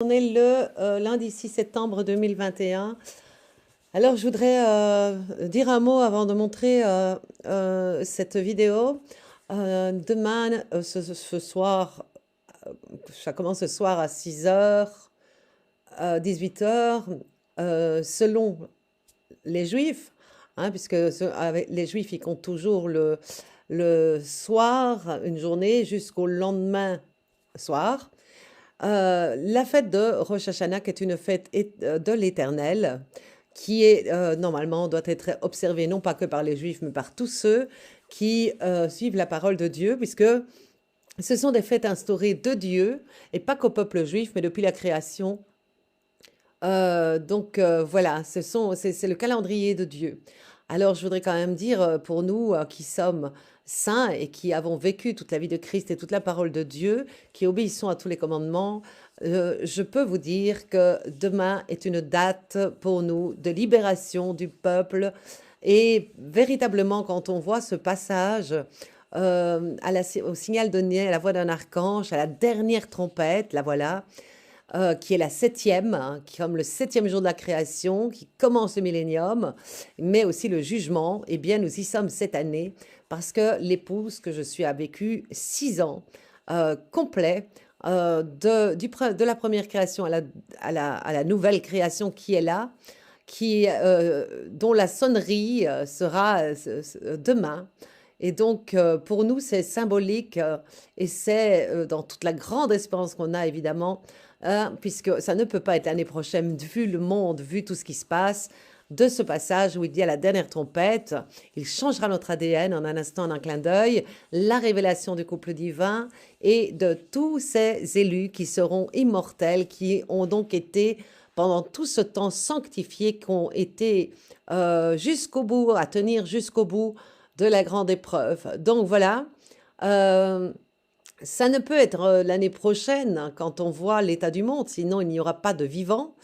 On est le lundi 6 septembre 2021. Alors, je voudrais dire un mot avant de montrer cette vidéo. Demain, ce soir, ça commence ce soir à 6 heures, 18 heures, selon les Juifs, hein, puisque les Juifs, ils comptent toujours le soir, une journée, jusqu'au lendemain soir. La fête de Rosh Hashanah, qui est une fête de l'Éternel, qui est normalement doit être observée non pas que par les Juifs, mais par tous ceux qui suivent la parole de Dieu, puisque ce sont des fêtes instaurées de Dieu, et pas qu'au peuple juif, mais depuis la création. Voilà, c'est le calendrier de Dieu. Alors je voudrais quand même dire pour nous qui sommes saints et qui avons vécu toute la vie de Christ et toute la parole de Dieu, qui obéissons à tous les commandements, je peux vous dire que demain est une date pour nous de libération du peuple. Et véritablement, quand on voit ce passage au signal donné à la voix d'un archange, à la dernière trompette, la voilà, qui est la septième, hein, comme le septième jour de la création, qui commence le millénium, mais aussi le jugement. Eh bien, nous y sommes cette année parce que l'épouse que je suis a vécu 6 ans complets de la première création à la nouvelle création qui est là, dont la sonnerie sera demain. Et donc, pour nous, c'est symbolique et c'est dans toute la grande espérance qu'on a, évidemment, hein, puisque ça ne peut pas être l'année prochaine, vu le monde, vu tout ce qui se passe, de ce passage où il dit à la dernière trompette, il changera notre ADN en un instant, en un clin d'œil, la révélation du couple divin et de tous ces élus qui seront immortels, qui ont donc été pendant tout ce temps sanctifiés, qui ont été jusqu'au bout, à tenir jusqu'au bout de la grande épreuve. Donc voilà, ça ne peut être l'année prochaine hein, quand on voit l'état du monde, sinon il n'y aura pas de vivants,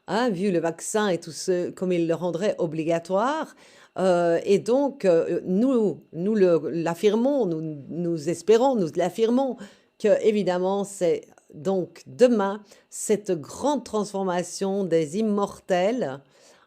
hein, vu le vaccin et tout ce, comme il le rendrait obligatoire. Et donc, nous l'affirmons, nous espérons, nous l'affirmons, que évidemment, c'est donc demain cette grande transformation des immortels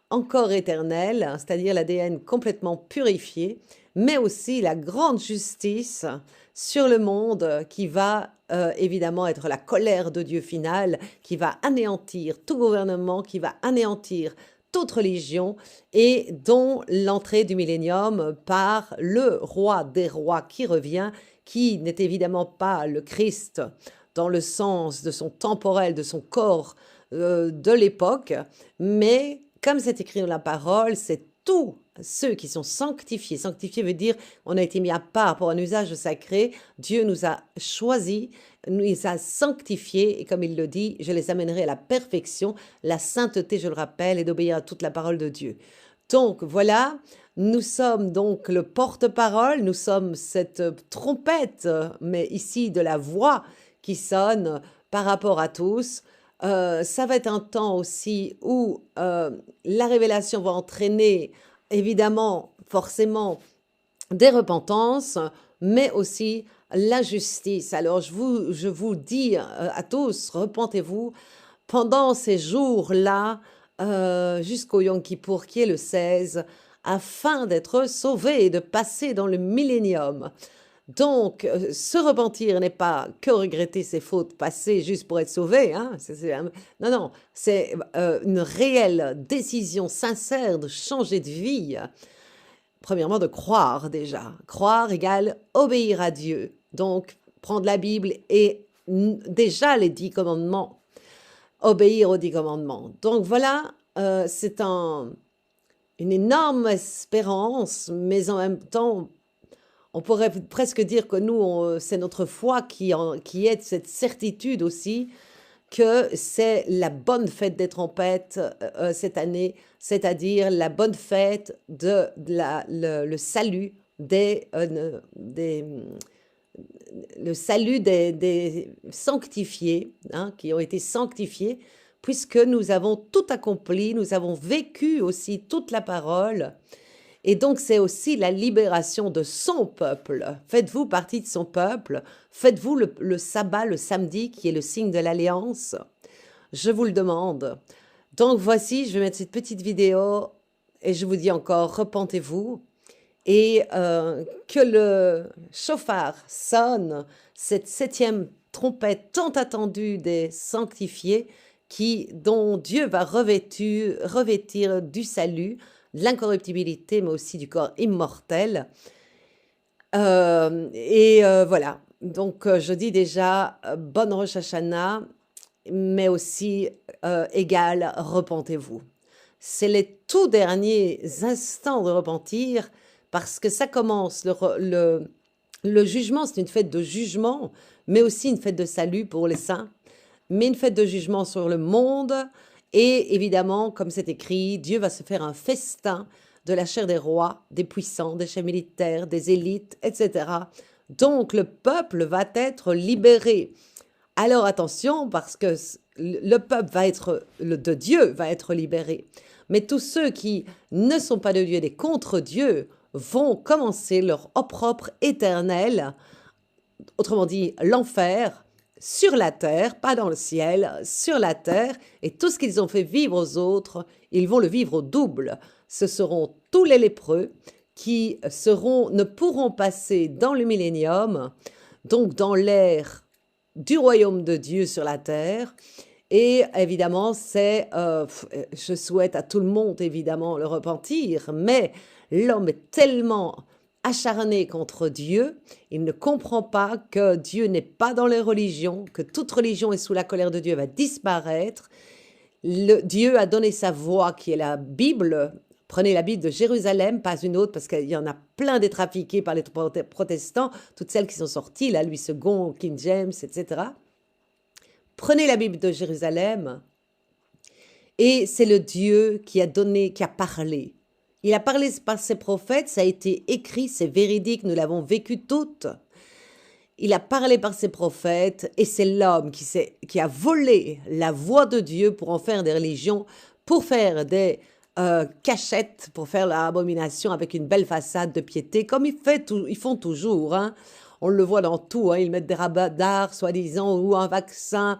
encore éternel, c'est-à-dire l'ADN complètement purifié, mais aussi la grande justice sur le monde qui va évidemment être la colère de Dieu finale, qui va anéantir tout gouvernement, qui va anéantir toute religion et dont l'entrée du millénium par le roi des rois qui revient, qui n'est évidemment pas le Christ dans le sens de son temporel, de son corps de l'époque, mais comme c'est écrit dans la parole, c'est tous ceux qui sont sanctifiés. Sanctifié veut dire on a été mis à part pour un usage sacré. Dieu nous a choisis, nous a sanctifiés et comme il le dit, je les amènerai à la perfection. La sainteté, je le rappelle, est d'obéir à toute la parole de Dieu. Donc voilà, nous sommes donc le porte-parole, nous sommes cette trompette, mais ici de la voix qui sonne par rapport à tous. Ça va être un temps aussi où la révélation va entraîner évidemment, forcément, des repentances, mais aussi la justice. Alors je vous dis à tous, repentez-vous pendant ces jours-là, jusqu'au Yom Kippour qui est le 16, afin d'être sauvés et de passer dans le millénium. Donc, se repentir n'est pas que regretter ses fautes passées juste pour être sauvé. Hein. Non, non, c'est une réelle décision sincère de changer de vie. Premièrement, de croire déjà. Croire égale obéir à Dieu. Donc, prendre la Bible et déjà les 10 commandements. Obéir aux 10 commandements. Donc voilà, c'est une énorme espérance, mais en même temps, on pourrait presque dire que nous, c'est notre foi qui est cette certitude aussi que c'est la bonne fête des trompettes cette année, c'est-à-dire la bonne fête le salut le salut des sanctifiés, hein, qui ont été sanctifiés, puisque nous avons tout accompli, nous avons vécu aussi toute la parole. Et donc, c'est aussi la libération de son peuple. Faites-vous partie de son peuple. Faites-vous le sabbat, le samedi, qui est le signe de l'alliance. je vous le demande. Donc voici, je vais mettre cette petite vidéo et je vous dis encore, repentez-vous et que le chauffard sonne, cette septième trompette tant attendue des sanctifiés dont Dieu va revêtir du salut, de l'incorruptibilité, mais aussi du corps immortel. Voilà. Donc, je dis déjà bonne Rosh Hashanah, mais aussi égal, repentez-vous. C'est les tout derniers instants de repentir parce que ça commence. Le jugement, c'est une fête de jugement, mais aussi une fête de salut pour les saints, mais une fête de jugement sur le monde. Et évidemment, comme c'est écrit, Dieu va se faire un festin de la chair des rois, des puissants, des chefs militaires, des élites, etc. Donc le peuple va être libéré. Alors attention, parce que le peuple de Dieu va être libéré. Mais tous ceux qui ne sont pas de Dieu, des contre Dieu, vont commencer leur opprobre éternel, autrement dit l'enfer, sur la terre, pas dans le ciel, sur la terre, et tout ce qu'ils ont fait vivre aux autres, ils vont le vivre au double. Ce seront tous les lépreux qui ne pourront passer dans le millénium, donc dans l'ère du royaume de Dieu sur la terre. Et évidemment, je souhaite à tout le monde, évidemment, le repentir, mais l'homme est tellement acharné contre Dieu, il ne comprend pas que Dieu n'est pas dans les religions, que toute religion est sous la colère de Dieu, va disparaître. Dieu a donné sa voix qui est la Bible. Prenez la Bible de Jérusalem, pas une autre, parce qu'il y en a plein des trafiqués par les protestants, toutes celles qui sont sorties, là, Louis II, King James, etc. Prenez la Bible de Jérusalem, et c'est le Dieu qui a parlé. Il a parlé par ses prophètes, ça a été écrit, c'est véridique, nous l'avons vécu toutes. Il a parlé par ses prophètes et c'est l'homme qui a volé la voix de Dieu pour en faire des religions, pour faire des cachettes, pour faire l'abomination avec une belle façade de piété, comme ils font toujours. Hein. On le voit dans tout, hein. Ils mettent des radars, soi-disant, ou un vaccin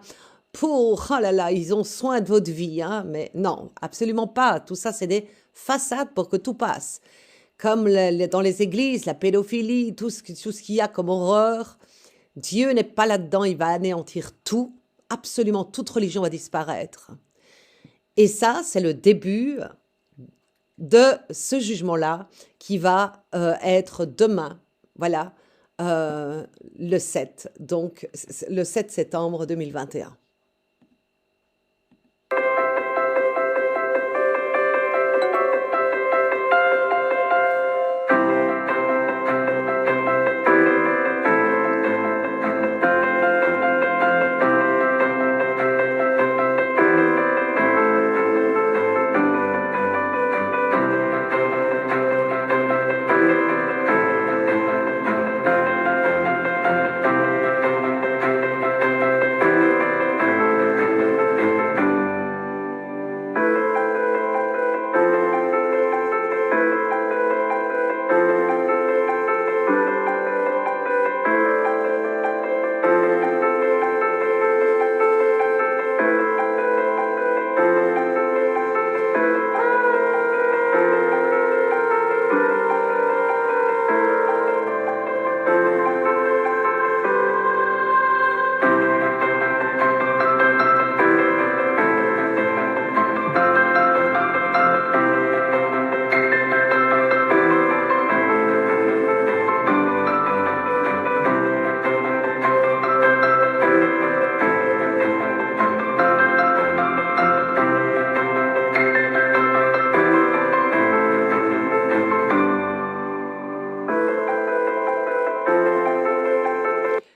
pour, oh là là, ils ont soin de votre vie. Hein. Mais non, absolument pas. Tout ça, c'est des façades pour que tout passe. Comme dans les églises, la pédophilie, tout ce qu'il y a comme horreur. Dieu n'est pas là-dedans, il va anéantir tout. Absolument toute religion va disparaître. Et ça, c'est le début de ce jugement-là qui va être demain, voilà, le 7, donc le 7 septembre 2021.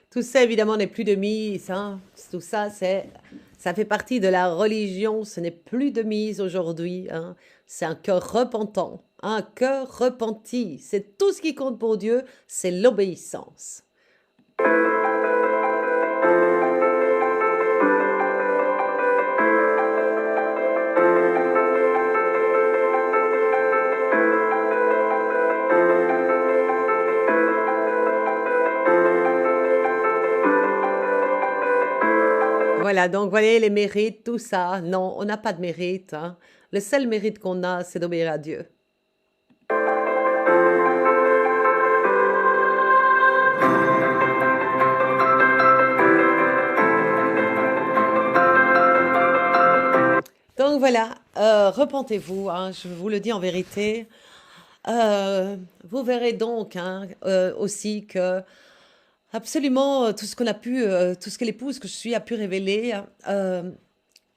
Tout ça, évidemment, n'est plus de mise. Hein. Tout ça, ça fait partie de la religion. Ce n'est plus de mise aujourd'hui. Hein. C'est un cœur repentant, un cœur repenti. C'est tout ce qui compte pour Dieu, c'est l'obéissance. Voilà. voilà, donc voyez les mérites, tout ça. Non, on n'a pas de mérite, hein. Le seul mérite qu'on a, c'est d'obéir à Dieu. Donc voilà, repentez-vous, hein, je vous le dis en vérité. Vous verrez donc hein, aussi que absolument tout ce qu'on a pu, tout ce que l'épouse que je suis a pu révéler, euh,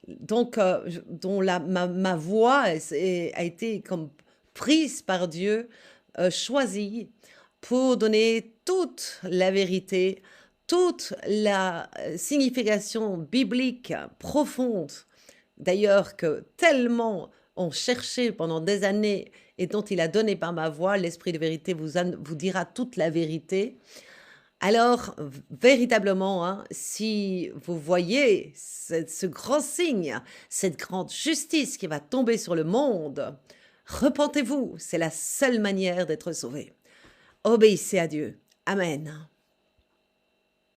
donc dont ma voix a été comme prise par Dieu, choisie pour donner toute la vérité, toute la signification biblique profonde, d'ailleurs que tellement on cherché pendant des années et dont il a donné par ma voix, l'Esprit de vérité vous dira toute la vérité. Alors, véritablement, hein, si vous voyez ce grand signe, cette grande justice qui va tomber sur le monde, repentez-vous, c'est la seule manière d'être sauvé. Obéissez à Dieu. Amen.